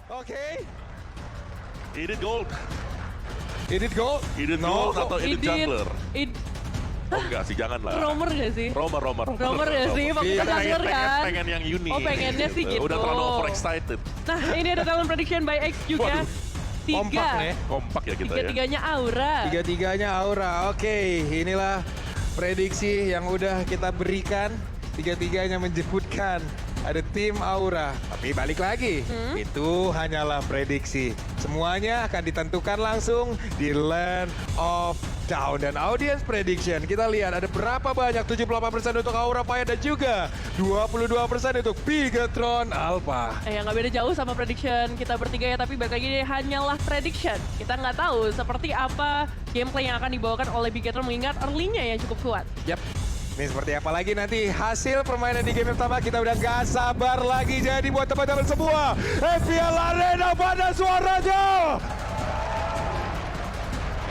Oke. Edit Gold. Edit gold. Edit Gold atau Edit Jungler? Oh enggak sih, jangan lah. Romer gak sih? Romer Gak sih? Fokus Iya, jungler kan? pengen yang unik. Oh pengennya sih gitu. Udah terlalu overexcited. Nah ini ada talent prediction by X juga. Waduh. Kompak nih. Kompak ya kita ya. Tiga-tiganya Aura. Tiga-tiganya Aura. Oke, inilah prediksi yang udah kita berikan. Tiga-tiganya menyebutkan ada tim Aura. Tapi balik lagi, itu hanyalah prediksi. Semuanya akan ditentukan langsung di Land of Down. Dan audience prediction, kita lihat ada berapa banyak. 78% untuk Aura Fire dan juga 22% untuk Bigetron Alpha. Nggak beda jauh sama prediction kita bertiga ya, tapi balik lagi ini hanyalah prediction. Kita nggak tahu seperti apa gameplay yang akan dibawakan oleh Bigetron mengingat early-nya yang cukup kuat. Yap. Ini seperti apa lagi nanti hasil permainan di game pertama, kita udah gak sabar lagi. Jadi buat teman-teman semua, FPL Arena pada suaranya.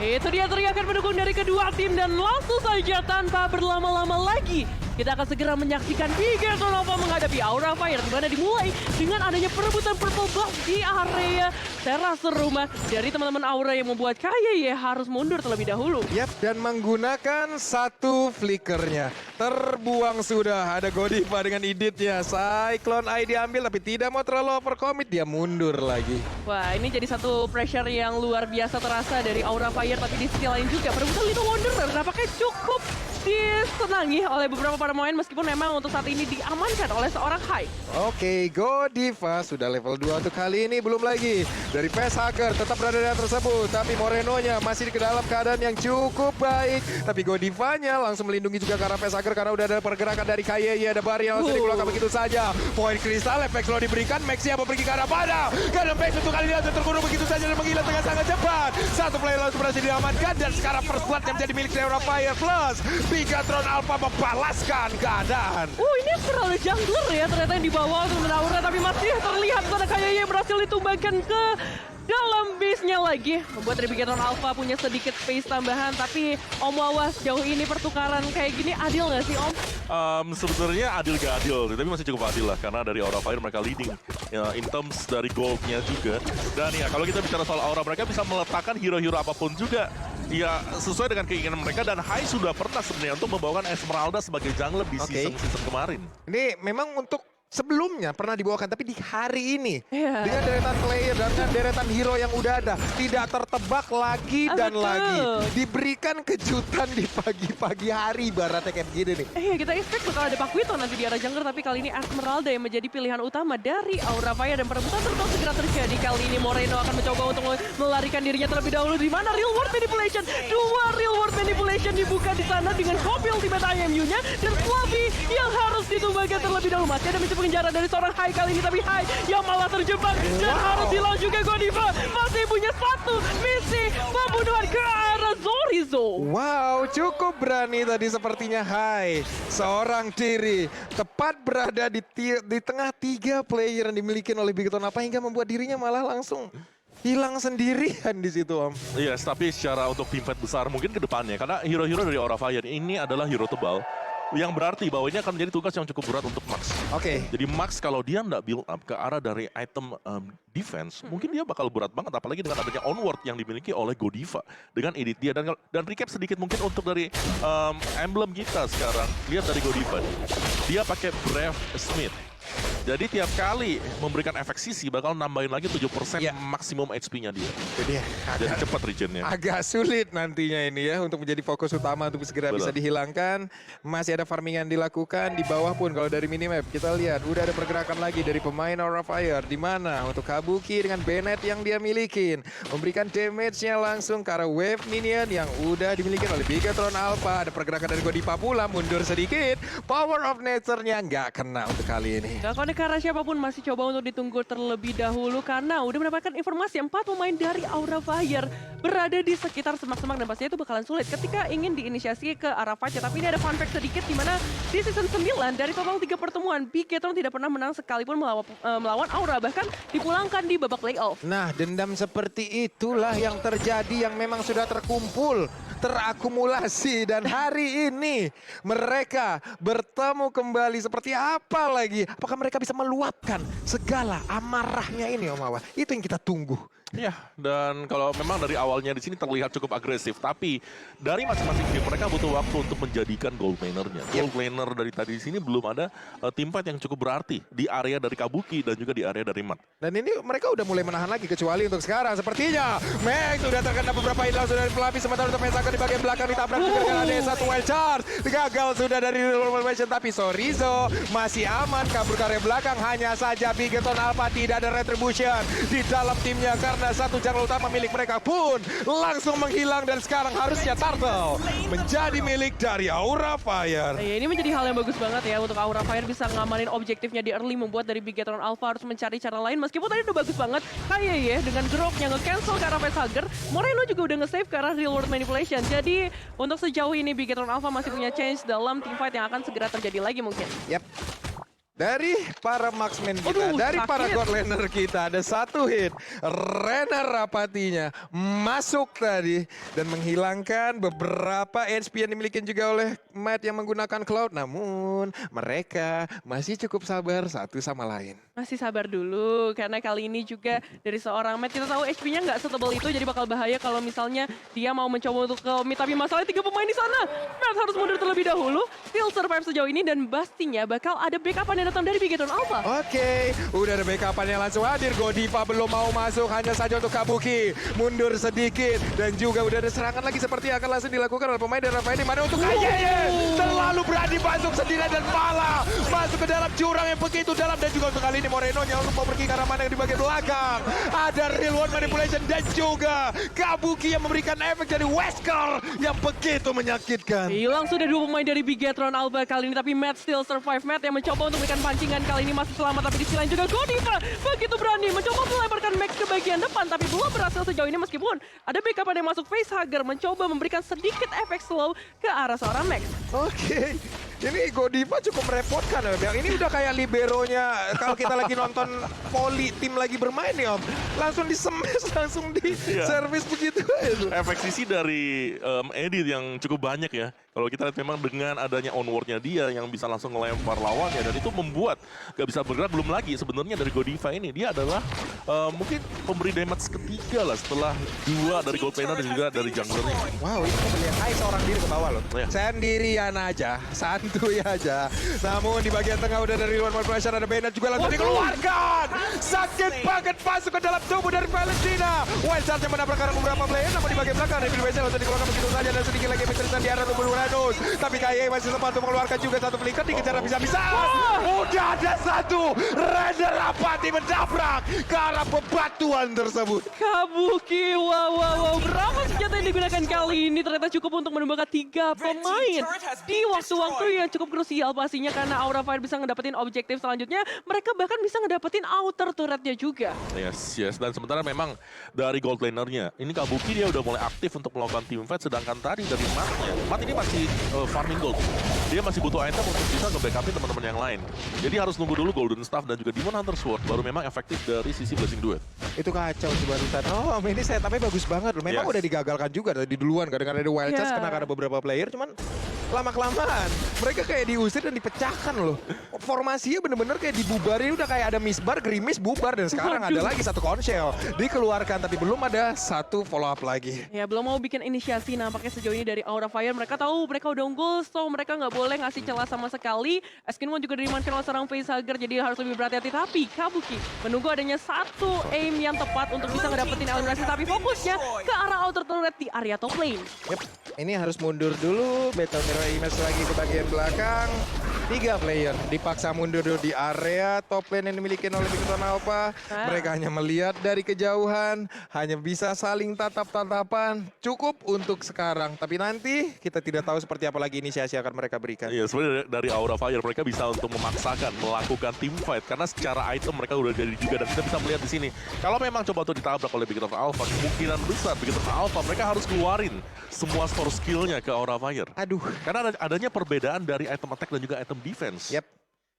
Itu dia teriakan pendukung dari kedua tim dan langsung saja tanpa berlama-lama lagi kita akan segera menyaksikan Bigetron Alpha menghadapi Aura Fire, di mana dimulai dengan adanya perebutan purple buff di area teras rumah dari teman-teman Aura yang membuat KYY harus mundur terlebih dahulu. Yap, dan menggunakan satu flickernya. Terbuang sudah, ada Godiva dengan editnya. Cyclone Eye diambil tapi tidak mau terlalu overcommit, dia mundur lagi. Wah, ini jadi satu pressure yang luar biasa terasa dari Aura Fire, tapi di sisi lain juga perebutan Little Wanderer nampaknya cukup disenangi oleh beberapa para pemain meskipun memang untuk saat ini diamankan oleh seorang Hai. Oke, Godiva sudah level 2 untuk kali ini. Belum lagi dari Facehacker tetap berada di area tersebut, tapi Morenonya masih di dalam keadaan yang cukup baik. Tapi Godivanya langsung melindungi juga ke arah Facehacker karena udah ada pergerakan dari KYY. Ada Barry yang langsung dikeluarkan begitu saja. Poin kristal, efek slow diberikan. Maxi apa pergi ke arah mana? Karena Max untuk kali ini langsung terkurung begitu saja dan menghilang dengan sangat cepat. Satu player langsung berhasil diamankan dan sekarang first blood yang menjadi milik Aura Fire plus Bigetron Alpha membalaskan keadaan. Ini terlalu jungler ya ternyata yang dibawa untuk Aura, tapi masih terlihat sana KYY berhasil ditumbangkan ke dalam base-nya lagi. Membuat dari Bigetron Alpha punya sedikit space tambahan, tapi Om Wawas jauh ini pertukaran kayak gini adil nggak sih Om? Sebenarnya adil gak adil, tapi masih cukup adil lah karena dari Aura Fire mereka leading ya, in terms dari gold-nya juga. Dan ya kalau kita bicara soal Aura, mereka bisa meletakkan hero-hero apapun juga ya sesuai dengan keinginan mereka, dan Hai sudah pernah sebenarnya untuk membawakan Esmeralda sebagai jungler di season kemarin. Ini memang untuk sebelumnya pernah dibawakan, tapi di hari ini Iya. dengan deretan player dan dengan deretan hero yang udah ada, tidak tertebak lagi dan betul. lagi. Diberikan kejutan di pagi-pagi hari ibaratnya kayak gini nih. Kita expect bakal ada Pakuito nanti di arah jungler, tapi kali ini Esmeralda yang menjadi pilihan utama dari Aura Fire, dan perebutan terus segera terjadi. Kali ini Moreno akan mencoba untuk melarikan dirinya terlebih dahulu, di mana real world manipulation. Dua real world manipulation dibuka di sana dengan copy ultimate IMU-nya dan Fluffy yang harus ditumbangkan terlebih dahulu. Masih ada penjara dari seorang Hai kali ini, tapi Hai yang malah terjebak dan harus dilawan juga. Godiva masih punya satu misi pembunuhan ke arah Zorizo. Wow, cukup berani tadi sepertinya Hai. Seorang diri tepat berada di tengah 3 player yang dimiliki oleh Bigetron apa hingga membuat dirinya malah langsung hilang sendirian di situ Om. Yes, tapi secara untuk tim fight besar mungkin ke depannya, karena hero-hero dari Aura Fire ini adalah hero tebal, yang berarti bahwa ini akan menjadi tugas yang cukup berat untuk Max. Oke. Jadi Max kalau dia nggak build up ke arah dari item defense, mungkin dia bakal berat banget, apalagi dengan adanya onward yang dimiliki oleh Godiva dengan edit dia. Dan recap sedikit mungkin untuk dari emblem kita sekarang. Lihat dari Godiva, dia pakai Brave Smith. Jadi tiap kali memberikan efek sisi bakal nambahin lagi 7% maksimum HP-nya dia. Jadi cepat regennya. Agak sulit nantinya ini ya untuk menjadi fokus utama untuk segera bisa dihilangkan. Masih ada farming yang dilakukan di bawah pun kalau dari minimap kita lihat udah ada pergerakan lagi dari pemain Aura Fire, di mana untuk Kabuki dengan Bennett yang dia milikin memberikan damage-nya langsung ke arah wave minion yang udah dimiliki oleh Bigetron Alpha. Ada pergerakan dari Godiva pula, mundur sedikit. Power of Nature-nya nggak kena untuk kali ini. Gak konek karena siapapun masih coba untuk ditunggu terlebih dahulu karena udah mendapatkan informasi 4 pemain dari Aura Fire berada di sekitar semak-semak, dan pastinya itu bakalan sulit ketika ingin diinisiasi ke arah fight. Tapi ini ada fun fact sedikit di mana di season 9 dari total 3 pertemuan Bigetron tidak pernah menang sekalipun melawan Aura, bahkan dipulangkan di babak playoff. Nah, dendam seperti itulah yang terjadi, yang memang sudah terkumpul, terakumulasi, dan hari ini mereka bertemu kembali seperti apa lagi? Apakah mereka mereka bisa meluapkan segala amarahnya ini Om Awa. Itu yang kita tunggu. Iya, dan kalau memang dari awalnya di sini terlihat cukup agresif, tapi dari masing-masing tim mereka butuh waktu untuk menjadikan gold laner-nya. Gold laner dari tadi di sini belum ada team fight yang cukup berarti di area dari Kabuki dan juga di area dari Mat. Dan ini mereka udah mulai menahan lagi kecuali untuk sekarang. Sepertinya Max sudah terkena beberapa hit langsung dari pelapis. Sementara untuk Pesaka di bagian belakang ditabrak juga dengan ada satu wild charge. Gagal sudah dari Real Mission, tapi Sorizo masih aman. Kabur ke area belakang, hanya saja Bigeton Alpha tidak ada retribution di dalam timnya. Karena satu jungle utama milik mereka pun langsung menghilang. Dan sekarang harusnya Turtle menjadi milik dari Aura Fire. Ya, ini menjadi hal yang bagus banget ya untuk Aura Fire bisa ngamanin objektifnya di early, membuat dari Bigetron Alpha harus mencari cara lain. Meskipun tadi udah bagus banget kayak ya dengan groknya nge-cancel ke arah Facehugger, Moreno juga udah nge-save ke arah real world manipulation. Jadi untuk sejauh ini Bigetron Alpha masih punya chance dalam teamfight yang akan segera terjadi lagi mungkin. Yap. Dari para marksman kita, Aduh, dari para sakit. god laner kita, ada satu hit. Renner Rapatinya masuk tadi dan menghilangkan beberapa HP yang dimiliki juga oleh Matt yang menggunakan Cloud. Namun mereka masih cukup sabar satu sama lain. Masih sabar dulu, karena kali ini juga dari seorang Matt, kita tahu HP-nya nggak setebal itu, jadi bakal bahaya kalau misalnya dia mau mencoba untuk ke mid. Tapi masalahnya 3 pemain di sana, Matt harus mundur terlebih dahulu, still survive sejauh ini, dan pastinya bakal ada backup yang datang dari Bigetron Alpha. Oke, udah ada backup-nya langsung hadir. Godiva belum mau masuk, hanya saja untuk Kabuki mundur sedikit. Dan juga udah ada serangan lagi seperti yang akan langsung dilakukan oleh pemain dan Rafael, di mana untuk Kayeye terlalu berani masuk sendirian dan malah masuk ke dalam jurang yang begitu dalam. Dan juga untuk kali ini Moreno-nya untuk mau pergi ke arah mana yang di bagian belakang. Ada real world manipulation dan juga Kabuki yang memberikan efek dari Wesker yang begitu menyakitkan. Hilang sudah 2 pemain dari Bigetron Alpha kali ini, tapi Matt still survive. Matt yang mencoba untuk memberikan pancingan kali ini masih selamat, tapi di sisi lain juga Godiva begitu berani mencoba melemparkan Max ke bagian depan, tapi belum berhasil sejauh ini meskipun ada backup yang masuk. Facehugger mencoba memberikan sedikit efek slow ke arah seorang Max. Oke, ini Godiva cukup merepotkan ya. Yang ini udah kayak liberonya kalau kita lagi nonton volley tim lagi bermain nih Om. Langsung di smash, langsung di service begitu aja. Efek sisi dari Edit yang cukup banyak ya. Kalau kita lihat memang dengan adanya onward-nya dia yang bisa langsung ngelempar lawannya, dan itu membuat gak bisa bergerak. Belum lagi sebenarnya dari Godiva ini, dia adalah mungkin pemberi damage ketiga lah setelah 2 dari gold laner dan juga dari junglernya. Wow, ini pembelian Hai seorang diri ke bawah loh. Iya. Sendirian aja, santuy aja. Namun di bagian tengah udah dari luar pressure, ada Bennett juga langsung dikeluarkan. Sakit banget masuk ke dalam tubuh dari Valentina. Wild Charge yang menabrak arah beberapa player, namun di bagian belakang Devil Wesel langsung dikeluarkan begitu saja, dan sedikit lagi penceritaan di arah tubuh Uranus. Tapi Kayeye masih sempat untuk mengeluarkan juga satu flicker, dikejar habis-habisan. Udah ada satu Renner Rapati menabrak ke arah bebatuan tersebut. Kabuki, wow. Berapa senjata yang digunakan kali ini ternyata cukup untuk menembakkan 3 pemain di waktu-waktu yang cukup krusial pastinya, karena Aura Fire bisa ngedapetin objektif selanjutnya. Mereka bahkan bisa ngedapetin outer turretnya juga. Yes. Dan sementara memang dari gold lanernya, ini Kabuki dia udah mulai aktif untuk melakukan team fight, sedangkan tadi dari Matt-nya, Matt ini masih farming gold. Dia masih butuh item untuk bisa nge-backupin teman-teman yang lain. Jadi harus nunggu dulu Golden Staff dan juga Demon Hunter Sword baru memang efektif dari sisi Blessing Duet. Itu kacau sih barusan. Oh, ini setupnya bagus banget loh. Memang udah digagalkan juga dari duluan. Kadang-kadang ada wild charge karena ada beberapa player. Cuman lama-kelamaan mereka kayak diusir dan dipecahkan loh. Formasinya bener-bener kayak dibubarin. Udah kayak ada misbar, gerimis, bubar. Dan sekarang ada lagi satu konshell dikeluarkan. Tapi belum ada satu follow up lagi. Ya, belum mau bikin inisiasi nampaknya sejauh ini dari Aura Fire. Mereka tahu mereka udah unggul, so mereka nggak boleh ngasih celah sama sekali. Eskinwon juga dimanfaatkan oleh seorang Facehugger, jadi harus lebih berhati-hati. Tapi Kabuki menunggu adanya satu aim yang tepat untuk bisa ngedapetin eliminasi. Tapi fokusnya ke arah outer turret di area top lane. Yep. Ini harus mundur dulu. Battle Mirror Image lagi ke bagian belakang. 3 player dipaksa mundur dulu di area top lane yang dimiliki oleh Bigetron Alpha. Mereka hanya melihat dari kejauhan, hanya bisa saling tatap-tatapan. Cukup untuk sekarang, tapi nanti kita tidak tahu seperti apa lagi inisiasi akan mereka berikan. Iya, sebenarnya dari Aura Fire mereka bisa untuk memaksakan melakukan team fight karena secara item mereka udah jadi juga, dan kita bisa melihat di sini. Kalau memang coba untuk ditabrak oleh Bigetron Alpha, kemungkinan besar Bigetron Alpha mereka harus keluarin semua store skillnya ke Aura Fire. Aduh. Karena adanya perbedaan dari item attack dan juga item defense. Yep.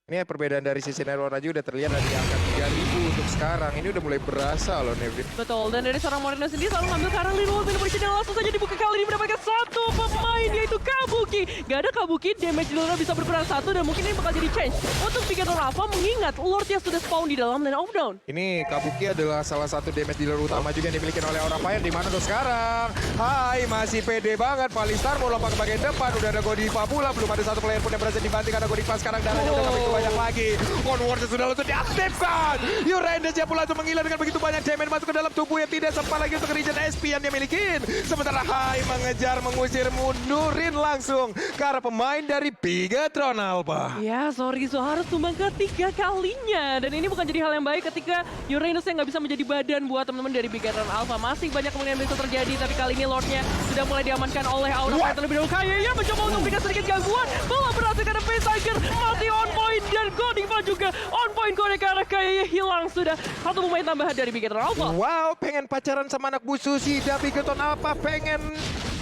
Ini perbedaan dari sisi Nerona juga udah terlihat dari angka 3000 untuk sekarang ini udah mulai berasa loh Nevin. Betul, dan dari seorang Moreno sendiri selalu ngambil ke arah Lil Wolf Manipulation dan langsung saja dibuka kali ini mendapatkan satu pemain yaitu Kabuki. Gak ada Kabuki, damage dealer bisa berkurang satu dan mungkin ini bakal jadi change untuk Bigator Alpha mengingat Lordnya sudah spawn di dalam lane of down. Ini Kabuki adalah salah satu damage dealer utama juga yang dimiliki oleh Aura Fire. Di mana tuh sekarang? Hai, masih pede banget. Valistar mau lompat ke bagian depan. Udah ada Godiva pula. Belum ada satu player pun yang berhasil dibanting karena Godiva sekarang darahnya udah gak begitu banyak lagi. Onward sudah langsung diaktifkan. Yurendesnya pula langsung menggila dengan begitu banyak damage masuk ke dalam tubuh yang tidak sempat lagi untuk region SP yang dia milikin. Sementara Hai mengejar, mengusir, mundurin langsung ke arah pemain dari Bigatron Alpha. Ya, Sorizo harus tumbang ketiga kalinya. Dan ini bukan jadi hal yang baik ketika Uranus yang nggak bisa menjadi badan buat teman-teman dari Bigatron Alpha. Masih banyak kemungkinan bisa terjadi, tapi kali ini Lordnya sudah mulai diamankan oleh Aura Fire terlebih dahulu. Kayaknya mencoba untuk berikan sedikit gangguan. Belum berhasil karena Facehugger masih on point. Dan Godiva juga on point. Connect ke arah kayaknya hilang sudah. Satu pemain tambahan dari Bigatron Alpha. Wow, pengen pacaran sama anak Bu Susi. Dan Bigatron Alpha pengen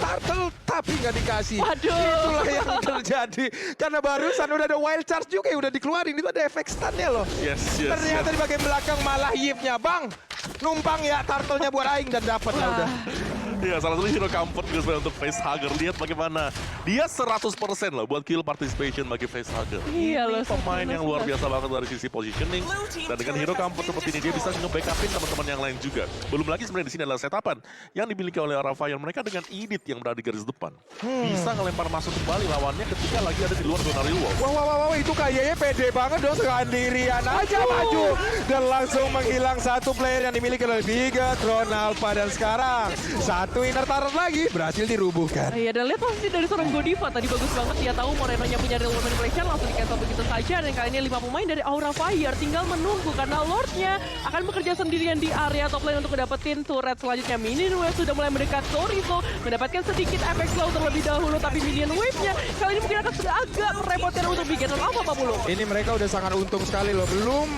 turtle tapi nggak dikasih. Waduh. Itulah yang terjadi. Karena barusan udah ada wild charge juga yang udah dikeluarin. Itu ada efek stunnya loh. Yes. Ternyata di bagian belakang malah Yipnya. Bang, numpang ya turtle-nya buat aing dan dapat ya udah. Ya, salah satu hero comfort juga sebenarnya untuk Facehugger. Lihat bagaimana dia 100% lah buat kill participation bagi Facehugger. Iya loh. Ini pemain yang luar biasa banget dari sisi positioning. Dan dengan hero comfort seperti ini dia bisa nge-backupin teman-teman yang lain juga. Belum lagi sebenarnya di sini adalah setapan yang dimiliki oleh Aura Fire. Mereka dengan Edith yang berada di garis depan. Bisa ngelempar masuk kembali lawannya ketika lagi ada di luar zona real world. Wow, itu kayaknya pede banget dong. Sendirian aja maju. Dan langsung menghilang satu player yang dimiliki oleh Bigatron Alpha. Dan sekarang satu inner turret lagi berhasil dirubuhkan. Iya, dan lihat posisi dari seorang Godiva tadi bagus banget. Dia tahu Moreno-nya punya real world manipulation, langsung di-cancel begitu saja. Dan kali ini 5 pemain dari Aura Fire tinggal menunggu karena Lordnya akan bekerja sendirian di area top lane untuk mendapatkan turret selanjutnya. Minion Wave sudah mulai mendekat. Sorizo mendapatkan sedikit efek slow terlebih dahulu, tapi Minion Wave-nya kali ini mungkin akan agak merepotkan untuk Bigatron Alpha, Pak Bulu. Ini mereka udah sangat untung sekali loh. Belum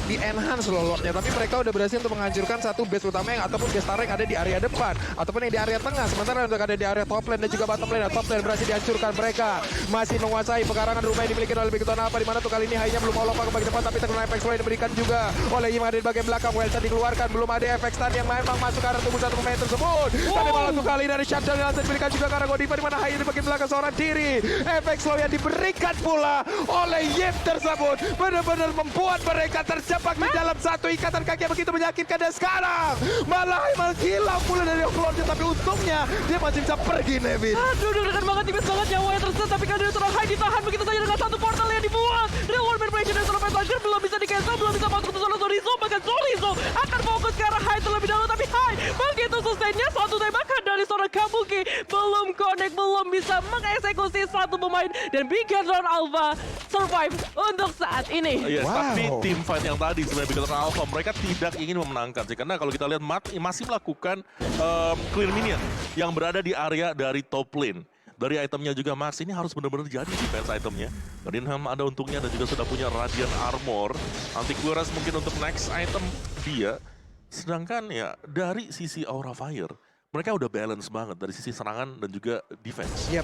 di-enhance loh Lordnya, tapi mereka udah berhasil untuk menghancurkan satu base utama yang ataupun base star yang ada di area depan ataupun yang di area tengah. Sementara untuk ada di area top lane dan juga bottom lane. Top lane berhasil dihancurkan, mereka masih menguasai pekarangan rumah yang dimiliki oleh Bigatron Alpha, di mana tuh kali ini hanya belum mau lompat ke bagian depan, tapi terkena efek slow yang diberikan juga oleh Yima di bagian belakang. Welsa dikeluarkan, belum ada efek stun yang memang masuk ke arah tubuh satu pemain tersebut. Tapi malah tuh kali ini ada shutdown yang langsung diberikan juga ke arah Godiva, di mana hanya di bagian belakang seorang diri. Efek slow yang diberikan pula oleh Yip tersebut benar-benar membuat mereka terjebak di dalam satu ikatan kaki yang begitu menyakitkan. Dan sekarang malah menghilang pula dari Lordnya, tapi untungnya dia masih bisa pergi, Nevin. Aduh, deg-degan banget, tipis banget nyawanya tersentuh, tapi kan dia seorang Hai ditahan begitu saja dengan satu portal yang dibuat. Real world manipulation dan seorang Facehugger belum bisa di-cancel, belum bisa masuk ke zona Sorizo, bahkan Sorizo akan fokus ke arah Hai terlebih dahulu, tapi Hai begitu sustainnya satu tembakan dari seorang Kabuki belum connect, belum bisa mengeksekusi satu pemain, dan Bigatron Alpha survive untuk saat ini. Yes, Wow. tapi tim fight yang tadi sebenarnya Bigatron Alpha mereka tidak ingin memenangkan sih, karena kalau kita lihat masih melakukan clear minion yang berada di area dari top lane. Dari itemnya juga Max ini harus benar-benar jadi defense itemnya. Gardinham ada untungnya dan juga sudah punya Radiant Armor. Antivirus mungkin untuk next item dia. Sedangkan ya dari sisi Aura Fire mereka udah balance banget dari sisi serangan dan juga defense. Yap.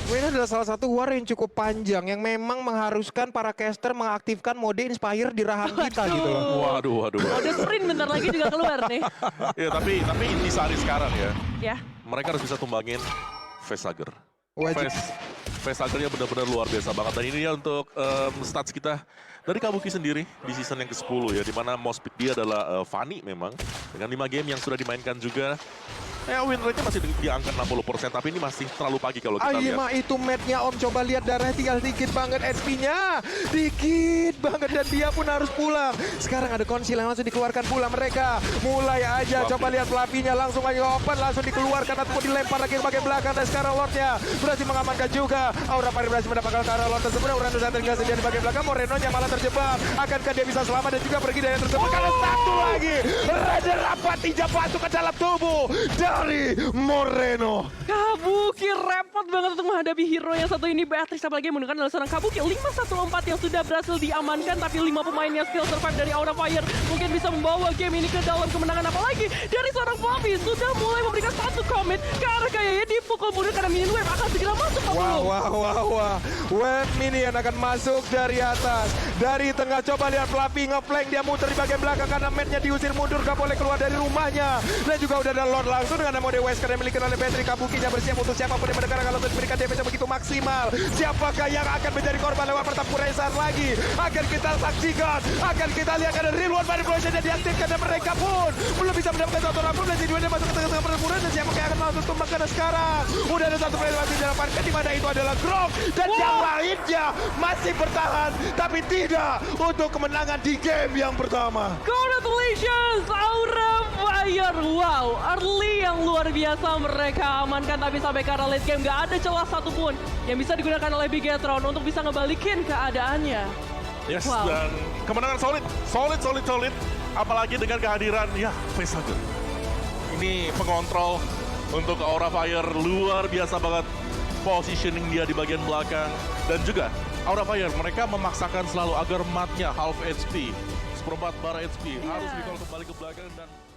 Ini adalah salah satu war yang cukup panjang yang memang mengharuskan para caster mengaktifkan mode Inspire di rahang kita gitu loh. Waduh. Udah sprint bentar lagi juga keluar nih. Ya tapi intisari sekarang ya. Ya. Mereka harus bisa tumbangin Facehugger. Wajib. Facehugger-nya benar-benar luar biasa banget. Dan ini ya untuk stats kita dari Kabuki sendiri di season yang ke-10 ya. Dimana most pick dia adalah Fanny memang. Dengan 5 game yang sudah dimainkan juga. Win rate-nya masih di angka 60%, tapi ini masih terlalu pagi kalau kita lihat. Mah itu match-nya Om, coba lihat darahnya tinggal dikit banget, SP-nya dikit banget dan dia pun harus pulang. Sekarang ada konsil yang langsung dikeluarkan pula, mereka mulai aja. Coba lihat Flavinya langsung aja open, langsung dikeluarkan ataupun dilempar lagi ke bagian belakang. Dan sekarang Lordnya berhasil mengamankan juga. Aura Fire berhasil mendapatkan ke arah Lord tersebut. Uranus datang tinggal saja di bagian belakang. Moreno-nya malah terjebak. Akankah dia bisa selamat dan juga pergi dari yang tersebut? Karena satu lagi Raja Rapat tidak masuk ke dalam tubuh dari Moreno. Kabuki repot tepat banget untuk menghadapi hero yang satu ini. Beatrice apalagi menggunakan adalah seorang Kabuki 514 yang sudah berhasil diamankan. Tapi 5 pemain yang still survive dari Aura Fire mungkin bisa membawa game ini ke dalam kemenangan. Apalagi dari seorang Bobby sudah mulai memberikan satu commit ke arah kayaknya dipukul mundur karena minion wave akan segera masuk. Wah. Wave minion akan masuk dari atas. Dari tengah coba lihat Fluffy nge-flank, dia muter di bagian belakang karena matnya diusir mundur, gak boleh keluar dari rumahnya. Dan juga udah ada Lord langsung dengan mode Wesker yang dimiliki oleh Patrick. Kabukinya bersiap untuk siapapun yang mendengar kalau memberikan damage yang begitu maksimal. Siapakah yang akan menjadi korban lewat pertempuran lagi? Akan kita saksikan, akan kita lihat ada real world manipulation yang diaktifkan dan mereka pun belum bisa mendapatkan satu rambut dan si dua masuk ke tengah-tengah pertempuran dan siapakah yang akan langsung tumbang karena sekarang udah ada satu player masih dalam parket di mana itu adalah Grok dan yang lainnya masih bertahan tapi tidak untuk kemenangan di game yang pertama. Congratulations, Aura Fire. Wow, early yang luar biasa mereka amankan. Tapi sampai ke arah late game gak ada celah satupun yang bisa digunakan oleh Bigetron untuk bisa ngebalikin keadaannya. Yes, Wow. dan kemenangan solid. Apalagi dengan kehadiran, ya, Facehager. Ini pengontrol untuk Aura Fire, luar biasa banget. Positioning dia di bagian belakang. Dan juga Aura Fire, mereka memaksakan selalu agar matnya half HP. Seperempat bar HP, harus recall kembali ke belakang dan...